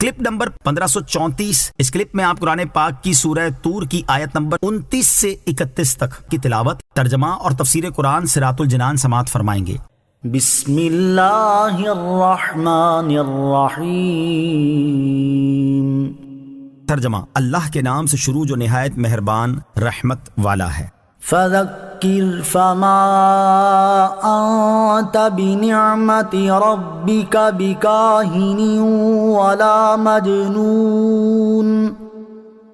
Clip number 1534۔ اس clip میں آپ قرآن پاک کی سورہ طور کی آیت نمبر 29 سے 31 تک کی تلاوت، ترجمہ اور تفسیر قرآن صراط الجنان سماعت فرمائیں گے۔ بسم اللہ الرحمن الرحیم۔ ترجمہ، اللہ کے نام سے شروع جو نہایت مہربان رحمت والا ہے۔ فذکر فما انت بنعمت ربک بکاہن ولا مجنون۔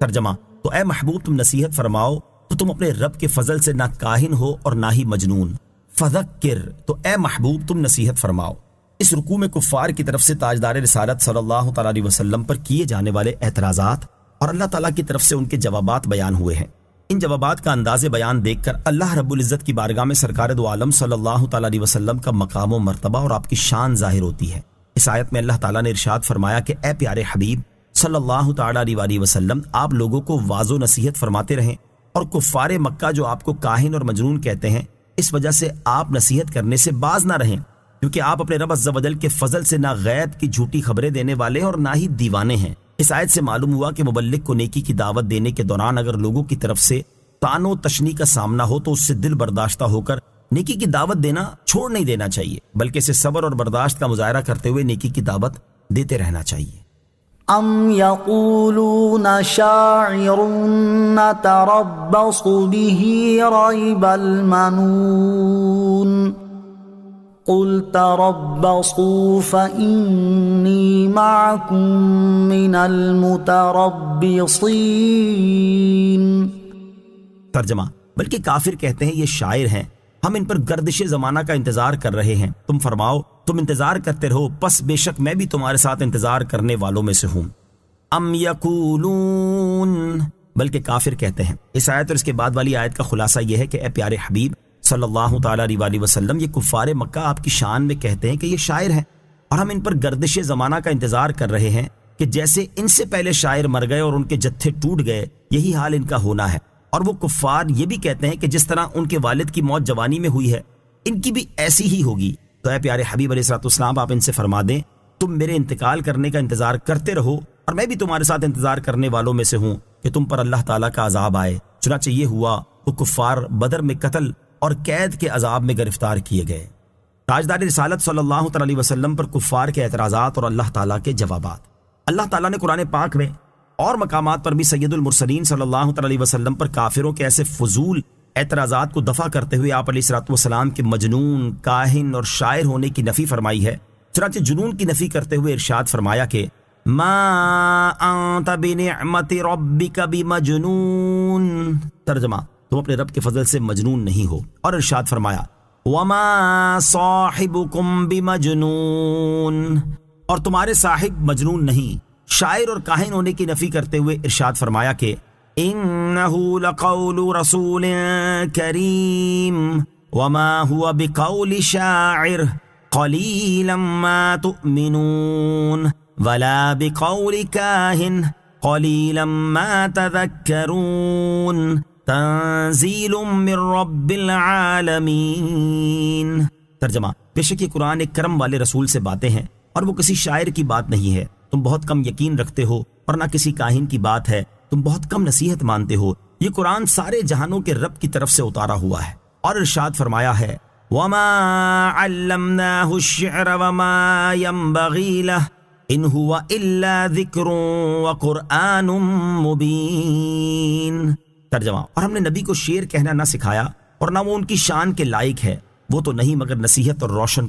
ترجمہ، تو اے محبوب تم نصیحت فرماؤ تو تم اپنے رب کے فضل سے نہ کاہن ہو اور نہ ہی مجنون۔ فذکر، تو اے محبوب تم نصیحت فرماؤ۔ اس رکوع میں کفار کی طرف سے تاجدار رسالت صلی اللہ تعالی علیہ وسلم پر کیے جانے والے اعتراضات اور اللہ تعالیٰ کی طرف سے ان کے جوابات بیان ہوئے ہیں۔ ان جوابات کا انداز بیان دیکھ کر اللہ رب العزت کی بارگاہ میں سرکار دو عالم صلی اللہ تعالی علیہ وسلم کا مقام و مرتبہ اور آپ کی شان ظاہر ہوتی ہے۔ اس آیت میں اللہ تعالیٰ نے ارشاد فرمایا کہ اے پیارے حبیب صلی اللہ تعالی علیہ وسلم، آپ لوگوں کو واعظ و نصیحت فرماتے رہیں، اور کفار مکہ جو آپ کو کاہن اور مجنون کہتے ہیں، اس وجہ سے آپ نصیحت کرنے سے باز نہ رہیں، کیونکہ آپ اپنے رب عز و جل کے فضل سے نہ غیب کی جھوٹی خبریں دینے والے اور نہ ہی دیوانے ہیں۔ اس آیت سے معلوم ہوا کہ مبلغ کو نیکی کی دعوت دینے کے دوران اگر لوگوں کی طرف سے طعن و تشنیع کا سامنا ہو تو اس سے دل برداشتہ ہو کر نیکی کی دعوت دینا چھوڑ نہیں دینا چاہیے، بلکہ اسے صبر اور برداشت کا مظاہرہ کرتے ہوئے نیکی کی دعوت دیتے رہنا چاہیے۔ ام یقولون شاعر نتربص به ریب المنون قل تربصوا فإنی معکم من المتربصین۔ ترجمہ، بلکہ کافر کہتے ہیں یہ شاعر ہیں، ہم ان پر گردش زمانہ کا انتظار کر رہے ہیں، تم فرماؤ تم انتظار کرتے رہو، پس بے شک میں بھی تمہارے ساتھ انتظار کرنے والوں میں سے ہوں۔ ام یقولون، بلکہ کافر کہتے ہیں۔ اس آیت اور اس کے بعد والی آیت کا خلاصہ یہ ہے کہ اے پیارے حبیب صلی اللہ تعالی علیہ وسلم، یہ کفار مکہ آپ کی شان میں کہتے ہیں کہ یہ شاعر ہیں، اور ہم ان پر گردش زمانہ کا انتظار کر رہے ہیں کہ جیسے ان سے پہلے شاعر مر گئے اور ان کے جتھے ٹوٹ گئے، یہی حال ان کا ہونا ہے۔ اور وہ کفار یہ بھی کہتے ہیں کہ جس طرح ان کے والد کی موت جوانی میں ہوئی ہے، ان کی بھی ایسی ہی ہوگی۔ تو اے پیارے حبیب علیہ الصلوۃ والسلام، آپ ان سے فرما دیں تم میرے انتقال کرنے کا انتظار کرتے رہو، اور میں بھی تمہارے ساتھ انتظار کرنے والوں میں سے ہوں کہ تم پر اللہ تعالیٰ کا عذاب آئے۔ چنانچہ یہ ہوا، وہ کفار بدر میں قتل اور قید کے عذاب میں گرفتار کیے گئے۔ تاجدار رسالت صلی اللہ تعالی علیہ وسلم پر کفار کے اعتراضات اور اللہ تعالیٰ کے جوابات۔ اللہ تعالیٰ نے قرآن پاک میں اور مقامات پر بھی سید المرسلین صلی اللہ تعالی علیہ وسلم پر کافروں کے ایسے فضول اعتراضات کو دفع کرتے ہوئے آپ علیہ الصلوۃ والسلام کے مجنون، کاہن اور شاعر ہونے کی نفی فرمائی ہے۔ چنانچہ جنون کی نفی کرتے ہوئے ارشاد فرمایا کہ ما انت بنعمت ربک بمجنون۔ ترجمہ، تم اپنے رب کے فضل سے مجنون نہیں ہو، اور ارشاد فرمایا وما صاحبکم بمجنون، اور تمہارے صاحب مجنون نہیں۔ شاعر اور کاہن ہونے کی نفی کرتے ہوئے ارشاد فرمایا کہ انہ لقول رسول کریم وما هو بقول شاعر قلیلا ما تؤمنون ولا بقول کاہن قلیلا ما تذکرون تنزیل من رب العالمین۔ ترجمہ، بے شک یہ قرآن ایک کرم والے رسول سے باتیں ہیں، اور وہ کسی شاعر کی بات نہیں ہے۔ تم بہت کم یقین رکھتے ہو، اور نہ کسی کاہن کی بات ہے، تم بہت کم نصیحت مانتے ہو۔ یہ قرآن سارے جہانوں کے رب کی طرف سے اتارا ہوا ہے۔ اور ارشاد فرمایا ہے وما علمناہ الشعر وما ينبغی لہ ان هو الا ذکر وقرآن مبین۔ ترجمہ، اور ہم نے نبی کو شعر کہنا نہ سکھایا، اور نہ وہ ان کی شان کے لائق ہے، وہ تو نہیں مگر نصیحت اور روشن